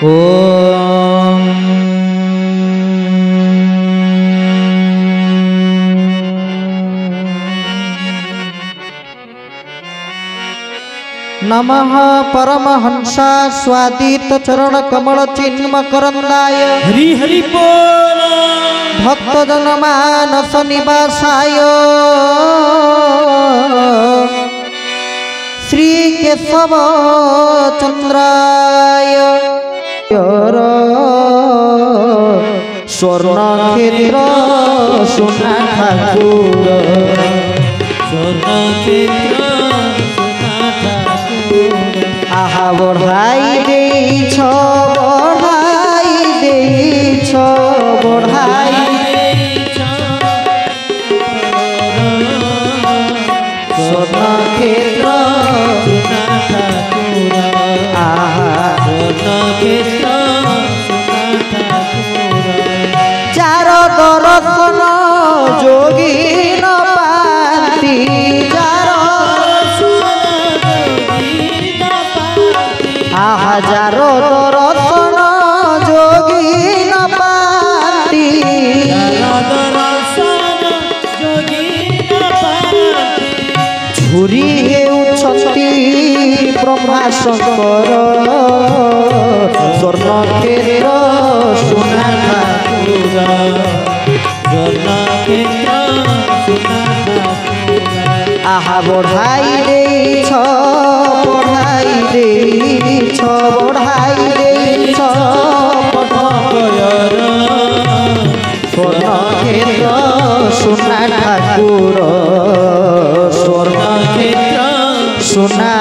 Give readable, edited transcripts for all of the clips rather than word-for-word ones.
ओम नमः परमहंसा स्वादित चरण कमल चिन्म करंदाय हरि हरि बोल भक्त जन मानस निवासाय श्री केशव चंद्राय स्वर्ण क्षेत्र सुना ठाकुर स्वर्ण क्षेत्र सुना ठाकुर आहा बढ़ाई देछ बढ़ाई देछ बढ़ाई स्वर्ण क्षेत्र सुना ठाकुर आहा स्वर्ण क्षेत्र सुना ठाकुर चार दर्शन जोगी न पाती चार हजार दर्शन जोगी न पाती झुरी हेउछंती ब्रह्मा शंकर स्वर्ण क्षेत्र सुना ठाकुर आहा बढ़ाई देछ बढ़ाई देछ बढ़ाई देछ स्वर्ण क्षेत्र सुना ठाकुर स्वर्ण क्षेत्र सुना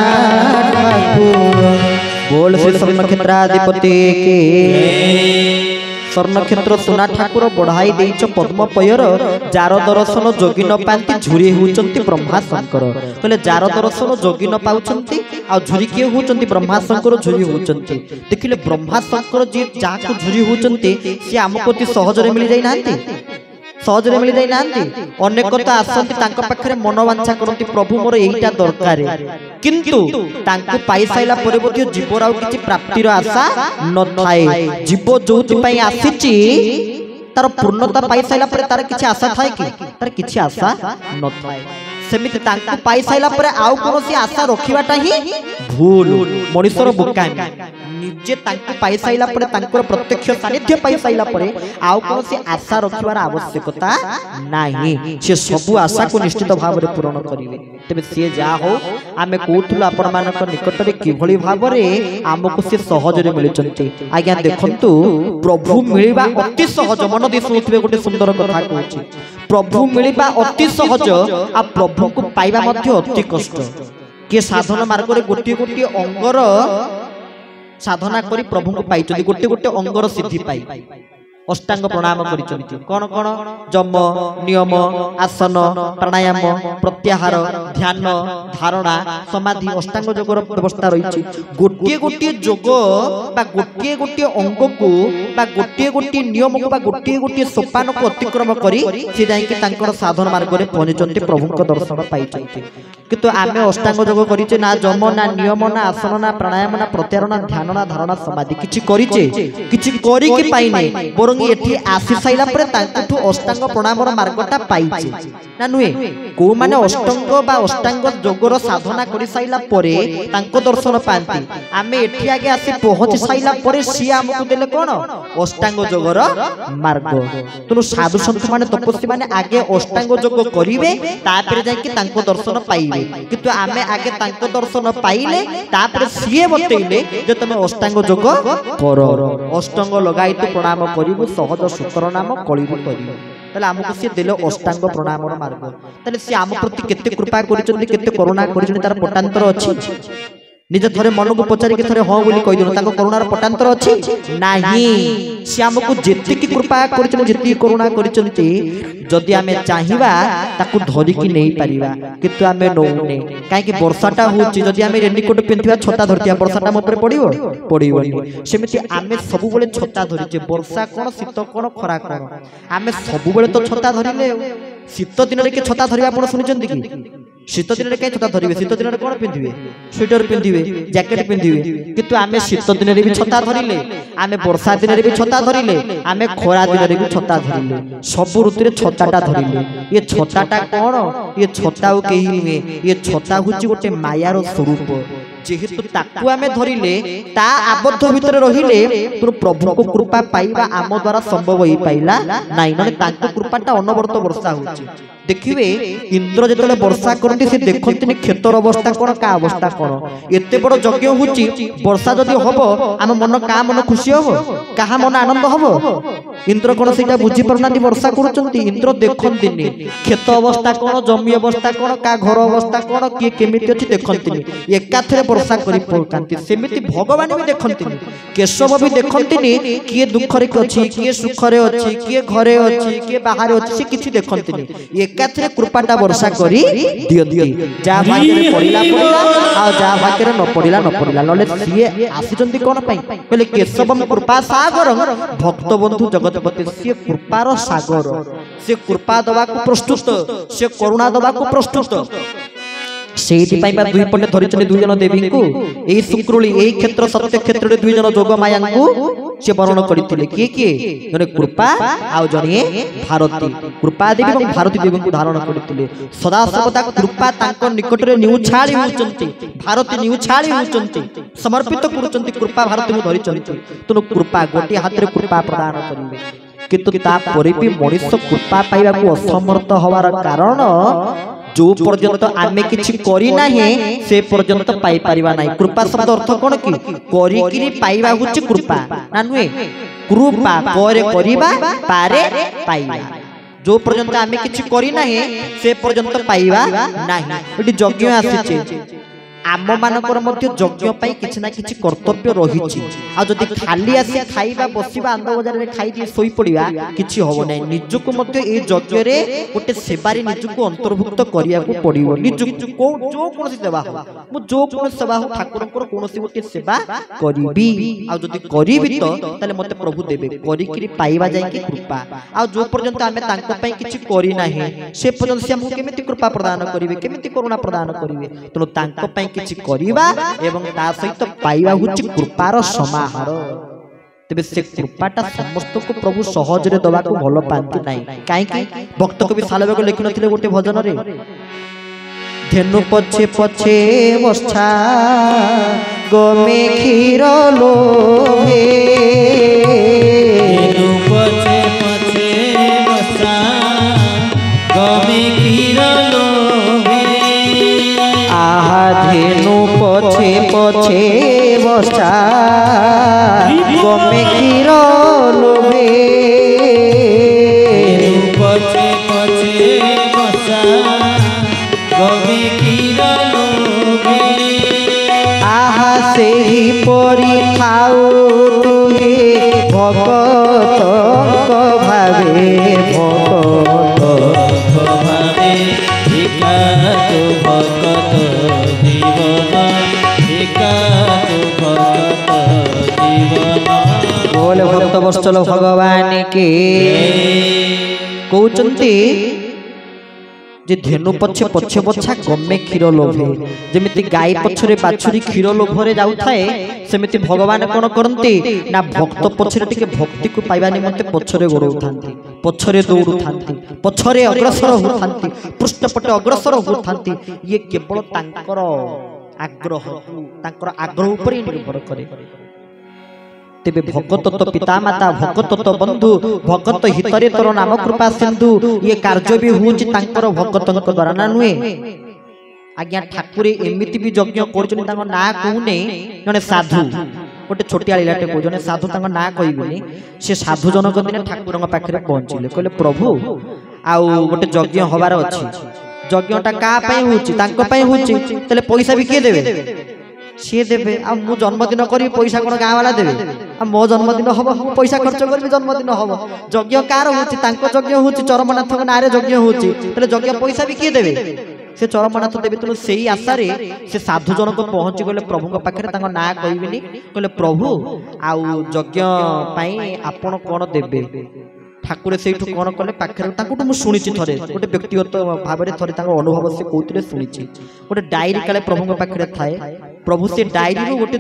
ठाकुर बोल से स्वर्ण क्षेत्राधिपति के स्वर्ण क्षेत्र सुना ठाकुर बढ़ाई देछ पद्म पयर जार दर्शन जोगी न पाती झुरी होउचंती ब्रह्मा शंकर कहले जार दर्शन जोगी न पाउचंती आ झुरी के होउचंती ब्रह्मा शंकर झुरी होउचंती देखिले ब्रह्मा शंकर जे जाको झुरी होउचंती से हमको ती सहज रे मिली जाई नांती सहज रे मिली जाई नांती अनेक तो आसंती तांका पाखरे मनोवांछा करंती प्रभु मोर एईटा दरकार किंतु तांको पाई साइला परे बदियो जीवर आउ किछि प्राप्तिर आशा न थाए जीव जोति पई आसीची तार पूर्णता पाई साइला परे तार किछि आशा थाए कि तार किछि आशा न थाए सेमिति तांको पाई साइला परे आउ कोनोसी आशा रखिबाटा ही भूल मनुष्यर बोकामी निजे तांको पाई साइला परे तांकर प्रत्यक्ष सानिध्य पाई साइला परे आउ कोनोसी आशा रखिबार आवश्यकता नाही से सब आशा को निश्चित भाव रे पूर्ण करिवे तबे से जा हो आमे कोथुल आपण मानक निकट रे किभली भाव रे हमको से सहज रे मिलचंती आज्ञा देखंतु प्रभु मिलिबा अति सहज मन दिसुथिबे गोटे सुंदर कथा कहूची प्रभु मिलिबा अति सहज आ प्रभु को पाइबा मध्ये अति कष्ट के साधन मार्ग रे गोटे गोटे अंगर साधना करी प्रभु को पाई गोटे गोटे अंगर सिद्धि पाई अष्टांग प्रणाम करिचंती कोन कोन जम नियम आसन प्राणायाम प्रत्याहार ध्यान धारणा समाधि अष्टांग योगर व्यवस्था रही गोटे गोटे योग बा गोटे गोटे अंग को बा गोटे गोटे नियम को बा गोटे गोटे सोपान को अतिक्रम करी से जाई कि तांकर साधन मार्ग रे पहुंचंती प्रभु को दर्शन पाइचंती किंतु आमे अष्टांग योग करिचे ना जम ना नियम ना आसन ना प्राणायाम ना प्रत्याहार ना ध्यान ना धारणा समाधि किछि करिचे किछि करी कि पाई नै एठी आसी साइला परे तांकठु अष्टांग प्रणामर मार्गटा पाइचे ना नुए को माने अष्टांग बा अष्टांग योगर साधना करि साइला परे तांको दर्शन पांती आमे एठी आगे आसी पहुंच साइला परे सी हमकु देले कोन अष्टांग योगर मार्ग तनु साधु संत माने तपस्वी माने आगे अष्टांग योग करिवे तापरे जाय कि तांको दर्शन पाइबे किंतु आमे आगे तांको दर्शन पाइले तापरे सीए बतैले जे तमे अष्टांग योग करो अष्टांग लगाई तो प्रणाम करिवो सहज सूत्र नाम कलिरु करियो तले हमकु से देले अष्टांग प्रणामर मार्ग तले से हम प्रति केते कृपा करिसथि केते करुणा करिसथि तार पटांतर अछि निज थरे मन को पचारि के थरे हां बोली कहि दिनो ताको करुणार पटांतर अछि नाही से हमकु जेति की कृपा करिसथि जेति करुणा करिसथि जदि आमे चाहिबा ताकू धरि की नै परिबा किंतु आमे नौने काहे कि वर्षाटा होची जदि आमे रेनकोट पिन्थिबा छता धरतिया वर्षाटा म ऊपर पडिबो पडिबोनी सेमिति आमे सब बेले छता धरिचे वर्षा कोन शीत कोन खरा कोन आमे सब बेले तो छता धरिले शीत दिन रे के छता धरिबा आपण सुनिचंती कि शीत दिन में कहीं छता धरवे शीत दिन में कौन पिंधे स्वेटर पिंधे जैकेट पिंधे किंतु आमे शीत दिन में भी छता धरिले आमे वर्षा दिन में भी छता धरिले आमे खरा दिन में भी छता धरिले सब ऋतु छताटा धरिले ये छताटा कौन ये छता कहीं नुहे ये छता हूँ गोटे मायार स्वरूप जेहेतु ताकू आमे धरिले ता आबद्ध भितर रहिले तो प्रभु को कृपा पाइबा आम द्वारा संभव हो पाइला नाइ नने तांको कृपाटा अनवरत वर्षा होची देखिए इंद्र जेतले वर्षा करती से देखंतिनी क्षेत्र अवस्था कोन का अवस्था कोन एते बड़ यज्ञ होची वर्षा जदि हबो आम मन का मन खुशी हबो कहा मन आनंद हबो इंद्र कोन सेटा बुझी परनाती वर्षा करूचंती इंद्र देखंतिनी क्षेत्र अवस्था कोन जमी अवस्था कोन का घर अवस्था कोन के केमिति अछि देखंतिनी एकाथरे वर्षा करी पकांती सेमिति भगवान भी देखंतिनी केशव भी देखंतिनी किए दुख रे अछि किए सुख रे अछि किए घरे अछि किए बाहर अछि से किछि देखंतिनी एकाथरे कृपाटा वर्षा करी दियंती जा भाग्य रे पड़िला पड़िला आ जा भाग्य रे न पड़िला नले सिए आसीचंती कोन पई कहले केशवम कृपा सागर भक्त बंधु जगतपति से कृपार सागर से कृपा दवा को प्रस्तुत से करुणा दवा को प्रस्तुत सेठी पाइबा दुई पटे धरिचले दुई जन देवी को एई शुक्रुली एई क्षेत्र सत्य क्षेत्र रे दुई जन जोग माया को से वर्ण करिथिले किए जने कृपा आ जने भारती कृपा देवी और भारती देवी को धारण करिथिले सदा सर्वदा कृपा तांको निकट रे निउछाळी होचंती भारती निउछाळी होचंती समर्पित करूचंती कृपा भारती को धरिचंती तनो कृपा गोटी हाथ रे कृपा प्रदान करिवे किंतु ता परे भी मनुष्य कृपा पाइबा को असमर्थ होवार कारण जो पर्यंत आमे किछि करी नाही से पर्यंत पाई परिबा नाही कृपा शब्द अर्थ कोन की करी किरि पाइबा हुछि कृपा ना नुए कृपा करे करिबा पारे पाइबा जो पर्यंत आमे किछि करी नाही से पर्यंत पाइबा नाही एटी यज्ञ आसीचे आम मानकर मध्य यज्ञ पाई किछि ना किछि कर्तव्य रहिछि आ जदि खाली आसी खाइबा बसिबा आंद बाजार रे खाइ दी सोई पडिबा किछि होबो नै निजको मध्य ए यज्ञ रे गोटे सेवारी निजको अंतर्भुक्त करिया को पडिबो निजको को जो कोनसी सेवा हो मु जो कोन सेवा हो ठाकुरकर कोनसी गोटे सेवा करिबी आ जदि करिबी तो तले मते प्रभु देबे करि किरि पाइबा जाय कि कृपा आ जो पर्यंत आमे तांको पई किछि करि नाही से पर्यंत से हमहु केमिति कृपा प्रदान करिवे केमिति करुणा प्रदान करिवे तनो तांको पई किछि करिबा एवं ता सहित पाइबा हुछि कृपार समाहार तबे से कृपाटा समस्त को प्रभु सहज रे दवा को भलो पांती नाही काई कि भक्त कवि सालवेग लिखि नथिले गोटे भजन रे धेनु पछे पछे वर्षा गमे क्षीर लोभे धेनु पछे पछे वर्षा गमे क्षीर लोभे आहा धेनु पछे पछे वर्षा गमे क्षीर लोभे पछे पछे वर्षा गमे क्षीर लोभे आहा सेही परि थाउ तुहे भगत भावे भगत भावे एकातो भगत जीवन एकातो भगत जीवन बोल भक्त वत्सल भगवान के कहउचंती जे धेनु पछे पछे बछा गमे क्षीर लोभे जेमिति गाय पछरे बाछुरी क्षीर लोभरे जाउथाए सेमिति भगवान कोन करंती ना भक्त पछरे टिके भक्ति को पाइबा निमंते पछरे गोड़उथांती पछरे दौड़ुथांती पछरे अग्रसर होथांती पृष्ठपटे अग्रसर होथांती ये केवल तांकर आग्रह तांकर आग्रह ऊपर निर्भर करे तेबे भगत तो पिता माता भगत तो बंधु भगत हितरे तोर नाम कृपा सिंधु ये कार्य भी होछि तांकर भगतंक द्वारा ना नुए आज्ञा ठाकुर एमिति भी यज्ञ करछन तांको ना कहूने जने साधु गोटे छोटिया लीलाटे को जने साधु तांको ना कहिबेनी से साधु जनक दिने ठाकुरଙ୍କ पाखरे पहुंचिले कहले प्रभु आउ गोटे यज्ञ होबार अछि यज्ञटा का पई होछि तांको पई होछि तले पैसा भी के देबे सी देवे आ मु जन्मदिन करी पैसा कोन गाँ वाला देवे आ मो जन्मदिन हम पैसा खर्च करी जन्मदिन हम यज्ञ कार होछि तांको यज्ञ होछि चरमनाथ नारे यज्ञ होछि तले यज्ञ पैसा भी के देवे से चरमनाथ देवी तेणु से आशा रे से साधु जनक पहुंची गले प्रभु पाखे तांको ना कहबिनी कहले प्रभु आउ यज्ञ पाई आपण कोन देबे ठाकुर से कौन कले पाखे शुणी थे गोटे व्यक्तिगत भाव में थे अनुभव से कहते शुणी गोटे डायरी काले प्रभु पाखे थाए प्रभु से डायरी गोटे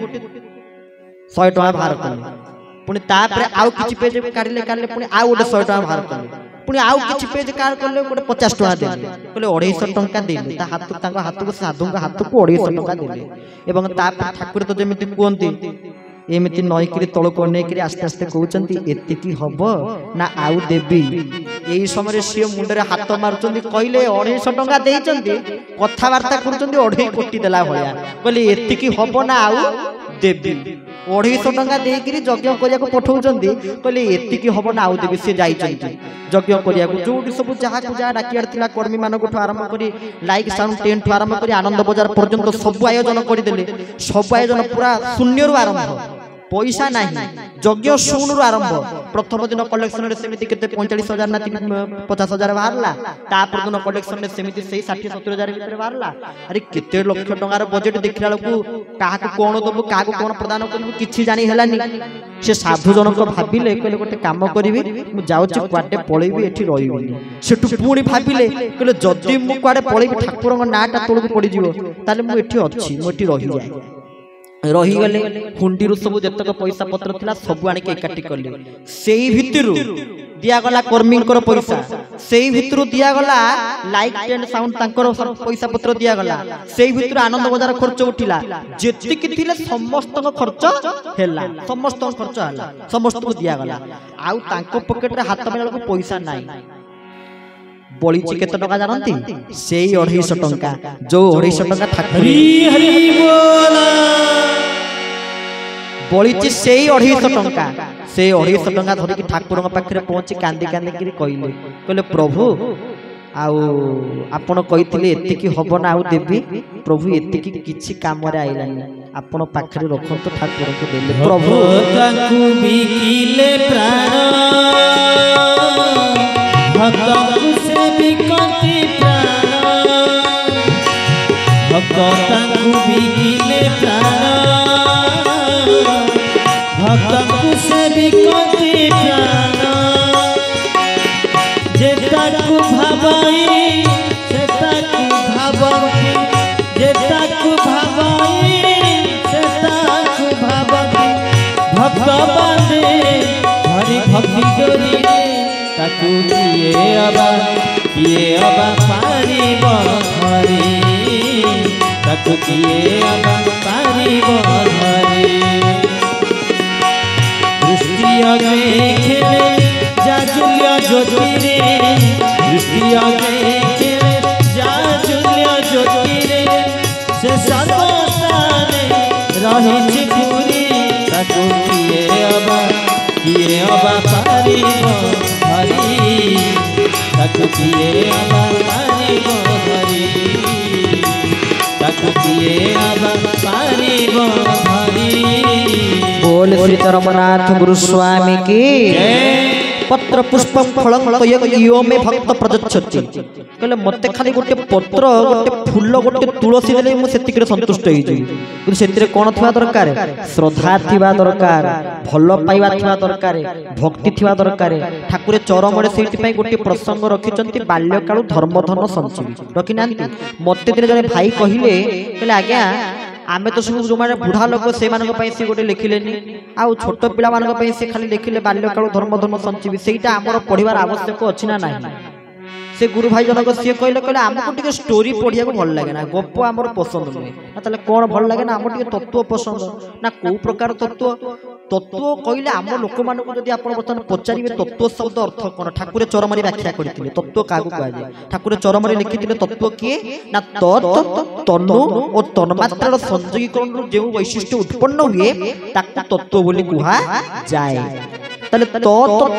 100 टଙ୍କା बाहर कले पुणी आउ किछि पेज काढले काढले पुणी आउ गोटे 100 टଙ୍କା बाहर कले पुणी आउ किछि पेज कार कले गोटे 50 टଙ୍କା देले कहले 250 टଙ୍କା देले ता हाथ को साधु हाथ को 250 टଙ୍କା देले एवं ठाकुर तो जेमिति कहंती एमती नईकरी तलक अनेक आस्ते आस्ते कहते एतिकी हम ना आउ देवी यही समय सी मुंडे हाथ मारुंट कहले 250 टଙ୍କା देते कथबार्ता कर 2.5 कोटी देला भाया कहले एतिकी हम ना आउ देवी 250 टଙ୍କା देकर यज्ञ करने पठाऊँ कहले एतिकी हम ना आउ देवी सी जाइए यज्ञ करने जो सब जहाँ जहाँ डाकियार कर्मी मानक आरंभ कर लाइक साउंड टेंट आरंभ कर आनंद बजार पर्यंत सब आयोजन करदे सब आयोजन पूरा शून्य आरंभ पैसा ना यज्ञ शून्य आरंभ प्रथम दिन कलेक्शन सेमती के 45,000 ना 50,000 बाहरला तापर दिन कलेक्शन में सेमती 60-70,000 भीतर बाहरला अरे केते लक्ष टंकार बजेट देखला लकु काहा कोन दबु काहा कोन प्रदान करबु किछि जानि हेलानी से साधु जनक भाबिले कहले गोटे काम करिवि मु जाउछि क्वाटे पळेबि एठी रहिबिनी सेटु पुणी भाबिले कहले जदी मु क्वाडे पळेबि ठाकुरंग नाटा तळकु पड़ी जिवो ताले मु एठी अछि मु एठी रहि जाय रहीगले हुंडी सब जतक पैसा पत्र थिला सब आनिक एकाठी कले सेही भितरु दियागला कर्मी पैसा सेही भितरु दियागला लाइक टेंट साउंड तांकर पैसा पत्र दियागला सेही भितरु आनंद बजार खर्च उठिला जेतिक थिले समस्त खर्च हैला समस्त खर्च हैला समस्त को दियागला आउ तांको पॉकेट रे हाथ मेला को पैसा नाही बळीची केते टका जानंती सेही 250 टଙ୍କା जो 250 टଙ୍କା ठाकुर हरि बोला बळीची सेही 250 टଙ୍କା से 250 टଙ୍କା धरिकी ठाकुर पाखे पहुंची कांदी कांदी कहले कहले प्रभु आउ आपण कहिथिले एतिकी हबो ना आउ देवी प्रभु एतिकी किछि काम रे आइलानी आपण पाखे रखंतो ठाकुर को देले प्रभु ताकू बिकिले प्राण भक्तकु से बिकति प्राण भक्तकु बिकिले प्राण भक्तकु से बिकति प्राण जेताकु भाबाई सेताकु भाबकी जेताकु भाबाई सेताकु भाबकी भक्त बांधे हरि भक्ति डोरी ताकू किए अबा पारिब धरी ताकू किए अबा पारिब धरी दृष्टि खेले जाजुल्य ज्योति रे दृष्टि खेले जाजुल्य ज्योति रे से सर्वस्थाने रही पूरी ताकू किए अबा पारिब हरि ताकू किए अबा पारिब हरि ताकू किए अबा पारिब हरि बोल श्री धर्मनाथ गुरु स्वामी की पत्र पुष्पम फलम यो में भक्त प्रदच्छति कहले मते खाली गोटे पत्र गोटे फूल गोटे तुलसी देले मु सेतिक रे संतुष्ट होई जई कि सेतिरे कोन थिबा दरकार श्रद्धा थिबा दरकार भलो पाइबा थिबा दरकार भक्ति थिबा दरकार ठाकुर चरम रे सेति पई गोटे प्रसंग रखिचंती बाल्य काल धर्म धन संचीवी रखि नांती मते दिन जने भाई कहिले कहले आज्ञा आमे तो सब जो माने बुढ़ा लोक से मानक पई से गोटे लिखिलेनी आ छोट पिला मानक पई से खाली लिखिले बाल्य काल धर्म धर्म संचीवी सेटा हमर पढिबार आवश्यक अछि ना नाही से गुरु भाई जनक सी कहले कहले हमको टिके स्टोरी पढिया को भल लागे ना गप हमर पसंद नै ना तले कोन भल लागे ना हमर टिके तत्व पसंद ना को प्रकार तत्व तत्व कहले हम लोक मानक जदि आपण बतन पचारिबे तत्व शब्द अर्थ कोन ठाकुर चरमरी व्याख्या करथिले तत्व कागु कहा जाय ठाकुर चरमरी लिखिथिले तत्व किए ना तत् तनु और तन्मात्रार संयोगीकरण जे वैशिष्ट्य उत्पन्न हुए ताकु तत्व बोली कुहा जाय तले तत्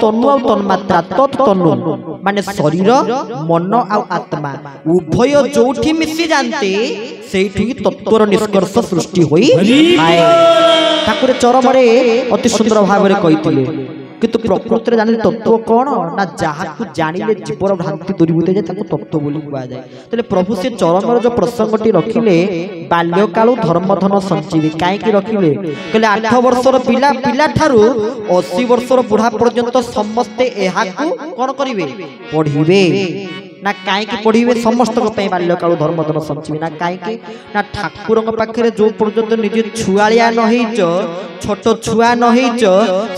तनु और तन्मात्रा तत् तनु माने शरीर मन आ आत्मा उभय जोठी मिसी जानते सेठी तत्वर निष्कर्ष सृष्टि होई आए ठाकुर चरमरे अति सुंदर भाव में कहिथिले किंतु प्रकृति रे जानि तत्व कौन ना जहाँ जानिले जीवर भ्रांति दूरीभूत जाए ताको तत्व बोली कुआ जाए। तले प्रभु से चरमर जो प्रसंगटी रखिले बाल्यकाल धर्मधन संजीवी काईकि रखिले कहले 8 वर्षर पिला पिला ठारू 80 वर्षर बुढ़ा पर्यंत समस्ते एहाकू कोन करिवे पढ़िबे ना काईकि पढ़िबे समस्त को पई बाल्यकाल धर्मधन संजीवी ना काईकि ना ठाकुर पाखे जो पर्यंत निजे छुआलिया न होइच छोट छुआ न होइच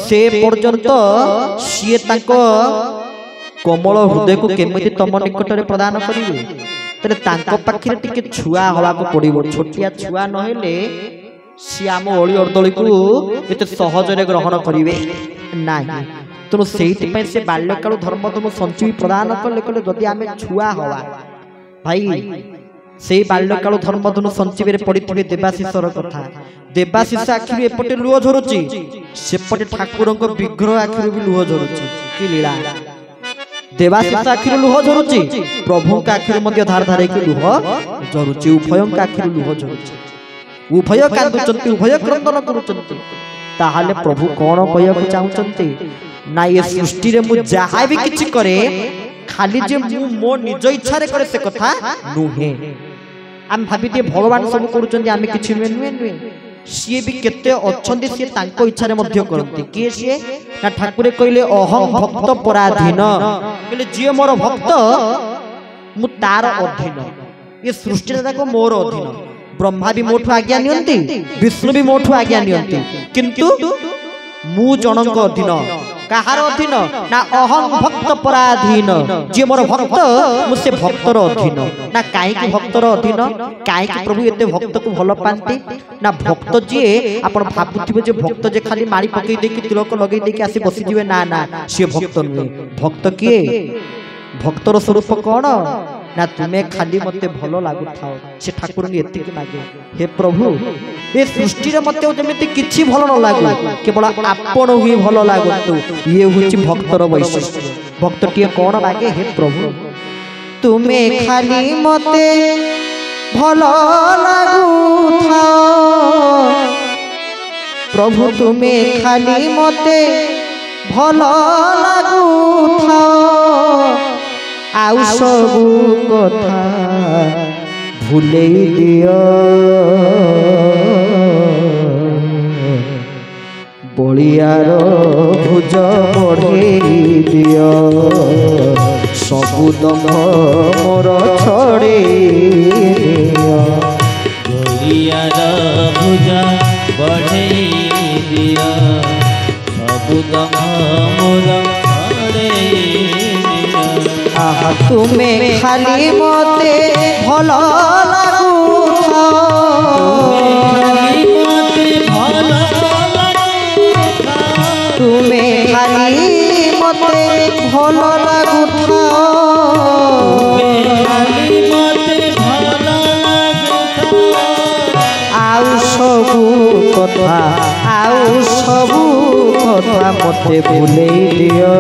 से पर्यंत सीए ताको कोमल हृदय को केमिति तम निकट रे प्रदान करिवे तले तांको पाखे टिके छुआ हवा को पड़िबो छोटिया छुआ न हेले सी आम ओली अर्दली को एते सहज रे ग्रहण करिवे नाही तेणु से से बाल्यकाल धर्मधर्म संजीवी प्रदान कले कले जदि आमे छुआ हवा भाई से बाल्यकाल धर्मधर्म संजीवी रे पड़िथिबे देवाशीषर कथा देवाशीष आखिरु एपटे लुह झरुची सेपटे ठाकुरंक विग्रह आखिरु भी लुह झरुची कि लीला देवाशीष आखिरु लुह झरुची प्रभु का आखिरु मध्य धार धारे कि लुह झरुची उभयं का आखिरु लुह झरुची उभय कांदुचंती उभय क्रंदन करूचंती ताहाले प्रभु कोन कहय चाहउचंती ना ये सृष्टि रे मु जहा भी किछि करे खाली जे मु मो निज इच्छा रे करे से कथा नुहे हम भाबिते भगवान सब करूचंती आमे किछि नुहे नुहे नुहे सीए भी केते अछंती सीए तांको इच्छा रे मध्य करंती के सीए ना ठाकुरे कहले अहं भक्त पराधीन कहले जे मोर भक्त मु तार अधीन ये सृष्टि रे ताको मोर अधीन ब्रह्मा भी मोठू आज्ञा नियंती विष्णु भी मोठू आज्ञा नियंती किंतु मु जनक अधीन कहार अधीन ना अहं भक्त पराधीन जे मोर भक्त मु से भक्तर अधीन ना काईकि भक्तर अधीन काईकि प्रभु एते भक्त को भल पांती ना भक्त जे आपण भाबुथिबे जे भक्त जे खाली मारी पकई देकी तिलक लगई देकी आसी बसी जिवे ना ना से भक्त नुहे भक्त किए भक्तर स्वरूप कौन ना तुम्हें खाली मते भलो लागु थाओ से ठाकुर एति के मागे हे प्रभु ए सृष्टि रे मते जेमिति किछि भलो न लागु केवल आपण ही भलो लागु ये होछि भक्तर वैशिष्ट्य भक्त टिए कोन मागे हे प्रभु तुम्हें खाली मते भलो लागु थाओ प्रभु तुम्हें खाली मते भलो लागु थाओ आउ सबु कथा भूले दियो बलियार भुज बढ़े दियो सबु दम मोर छड़े दियो बलियार भुज बढ़े दियो सबु दम मोर छड़े आहा तुम्हें खाली मते भलो लागु तुम्हें खाली मते भलो लागु आउ सबु कथा मते भूले दियो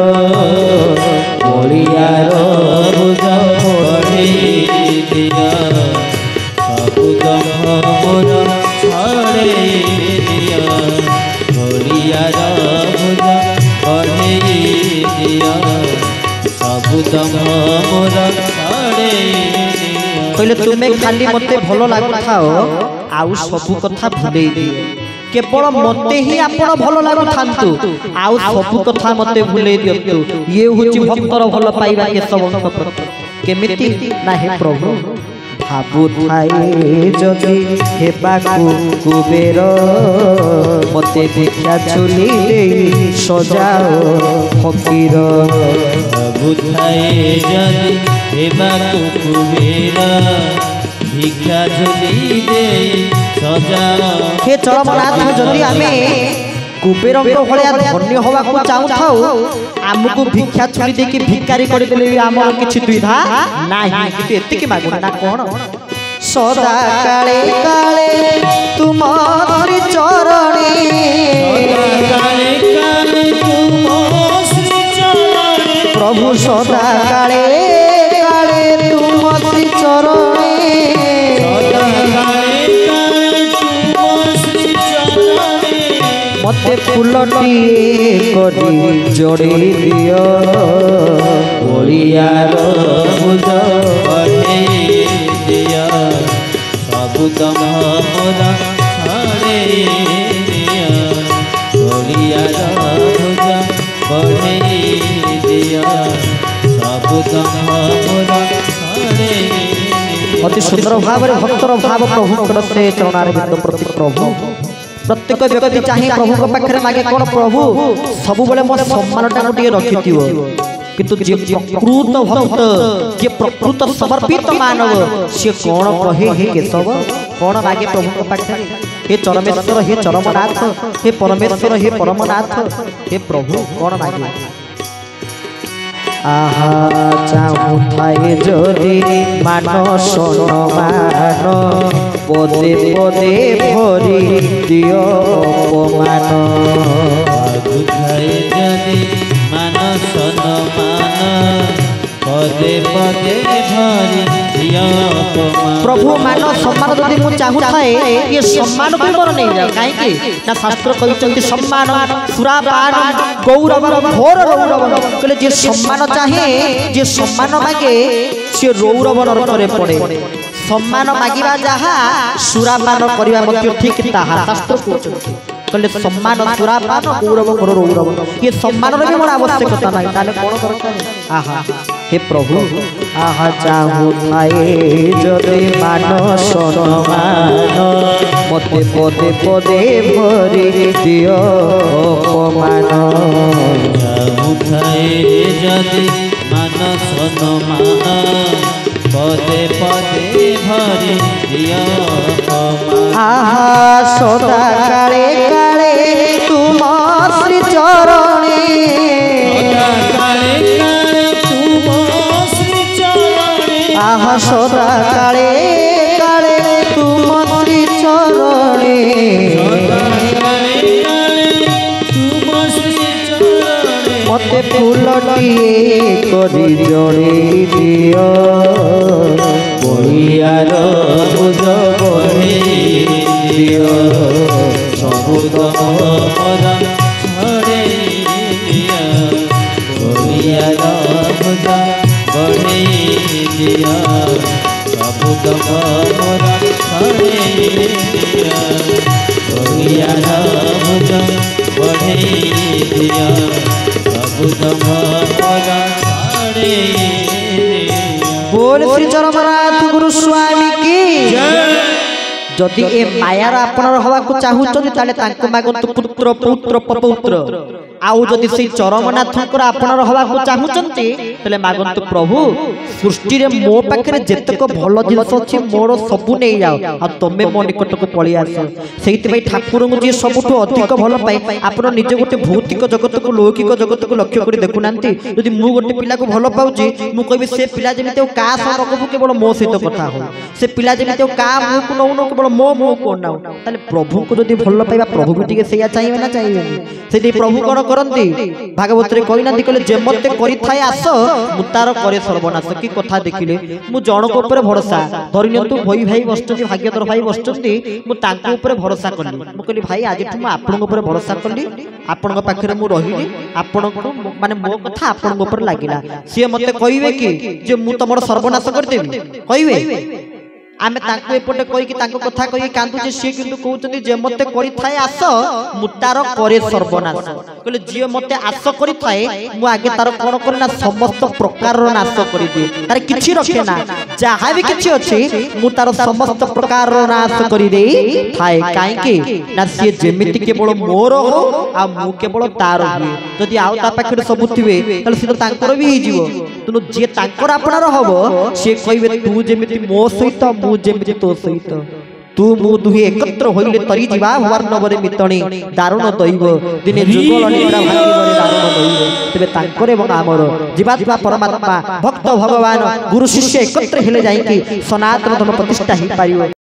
बलियार भुज बढ़े दियो सबु दम मोर छड़े दियो बलियार भुज बढ़े दियो सबु दम मोर छड़े कहले तुम्हें खाली मते भलो लागु थाओ आउ सबु कथा भूले दियो केवल मते ही आपण भलो लागु थांतु आउ सबु कथा मते भूले दियंतु ये होची भक्तर भलो पाइबा के सबंक प्रति केमिति ना हे प्रभु भाबु थाए जदि हेबाकू कुबेर मते भिक्षा झुली देई सजाओ फकीर भाबु थाए जदि हेबाकू कुबेर भिक्षा झुली देई सजाओ हे चरमनाथ जदि आमे कुबेरंक भलिया धन्य होवा को चाहू थाउ आमको भिक्षा छुड़ी देकी भिकारी कर देले हमर किछि दुविधा नाही किते एतिके मागु ना कोन सदा काले काले तुम श्री चरणी काले काले तुम श्री चरणी प्रभु सदा काले काले तुम श्री चरणी मते फूलटिए करी जोड़ी दियो ओलियार भुज बढ़ेई दिया सबु तम मोरा छड़ेई दिया ओलियार भुज बढ़ेई दिया सबु तम मोरा छड़ेई अति सुंदर भाव भक्तर भाव प्रभु से चरणारविंद प्रति प्रभु प्रत्येक व्यक्ति चाहे प्रभु पाखे मागे कौन प्रभु सब बेले मो सम्मान टाक रखि किंतु जे प्रकृत भक्त जे प्रकृत समर्पित मानव से कौन कहे हे केशव कौन मागे प्रभु पाखे हे चरमेश्वर हे चरमनाथ हे परमेश्वर हे परमनाथ हे प्रभु कौन मागे आहा चाहू थाए जोरी मानस मान पदे पदे भरी दियो अपमान बुझाए जदि मानस मान पदे पदे भरी दियो अपमान प्रभु मान सम्मान जदि मु चाहू थाए ये सम्मान भी मोर नहीं जाए काहे ना शास्त्र कहते सम्मान सुरापान गौरव घोर रौरव कहले जे सम्मान चाहे जे सम्मान मागे से रौरव नरकरे पड़े सम्मान मागिबा जहा सुरापान करिबा मध्य ठीक ताहा शास्त्र कहते कहले सम्मान सुरापान गौरव घोर रौरव ये सम्मान रे मोर आवश्यकता नहीं ताले कोन दरकार आहा हे प्रभु आहा चाहू थाए जदि मानस मान मते पदे पदे भरी दियो अपमान बुझाए जदि मानस मान पदे पदे भरी दियो अपमान आहा सदा काले काले तुम श्री चरणे काले काले तुम श्री चरणे आहा सदा काले काले तुम श्री चरणे काले काले तुम श्री चरणे मते फूलटिए करी जोड़ी दियो ओलियार भुज बढ़ेई दियो सबु तम मोरा छड़ेई दिया ओलियार भुज बढ़ेई दिया सबु तम मोरा छड़ेई दिया ओलियार भुज बढ़ेई दिया सबु तम मोरा छड़ेई दिया बोल श्री चरमनाथ गुरु स्वामी की जदि ए मायार आपनर हवा को चाहूचंती ताले तांको मागंतु पुत्र पौत्र पपौत्र आउ जदि से चरमनाथंकर आपनर हवा को चाहूचंती ताले मागंतु प्रभु सृष्टि रे मो पाखरे जेतक भल जिंस अछि मोर सबु नै जाओ आ तमे मो निकट को पळि आस सेहिति भाई ठाकुर को जे सबुठो अधिक भल पाए आपन निजे गोटे भौतिक जगत को लौकिक जगत को लक्ष्य करी देखु नांती जदि मु गोटे पिला को भल पाउची मु कहबी से पिला जेमिते का संगकबु केवल मो सहित कथा हो से पिला जेमिते का मु को नउनो केवल मो मो को नाउ ताले प्रभु को जदि भल पाइबा प्रभु भी टिके सेया चाहिबे ना चाहिबे सेति प्रभु कोन करंती भागवत रे कहि नांती कहले जे मते करि थाए आस मु तार करे सर्वनाश की कथा देखिले मु जणक ऊपर भरोसा धरिनियंतु भई भाई बसचंती भाग्यधर भाई बसचंती मु तांको ऊपर भरोसा करली मु कहली भाई आज ठु मु आपन ऊपर भरोसा करली आपन पाखरे मु रहिली आपन को माने मो कथा आपन ऊपर लागिला से मते कहिवे कि जे मु तमर सर्वनाश कर देबी कहिवे आमे तांको एपटे कहि कि तांको कथा कहि कांदु जे से किंतु कहउचंती जे मते करि थाए आस मु तार करे सर्वनाश कहले जे मते आस करि थाए मु आगे तार कोन करे ना समस्त प्रकार रो नाश करि दे तार किछि रखे ना जहा भी किछि अछि मु तार समस्त प्रकार रो नाश करि दे थाए काई कि ना से जेमिति केवल मोर हो आ मु केवल तार हो जदि आउ ता पाखरे सब थिबे तले से तांकर भी ही जीवो तुनु जे तांकर आपनार हबो से कहिबे तू जेमिति मो सहित मु जेमिति तो सहित तू मु दुहे एकत्र होइले तरी जीवा वर्णवरे मितणी दारुण दैव दिने जुगल निकड़ा भागी बरे दारुण दैव तबे तांकर एवं आमर जीवात्मा परमात्मा भक्त भगवान गुरु शिष्य एकत्र हेले जाई कि सनातन धर्म प्रतिष्ठा ही पारियो।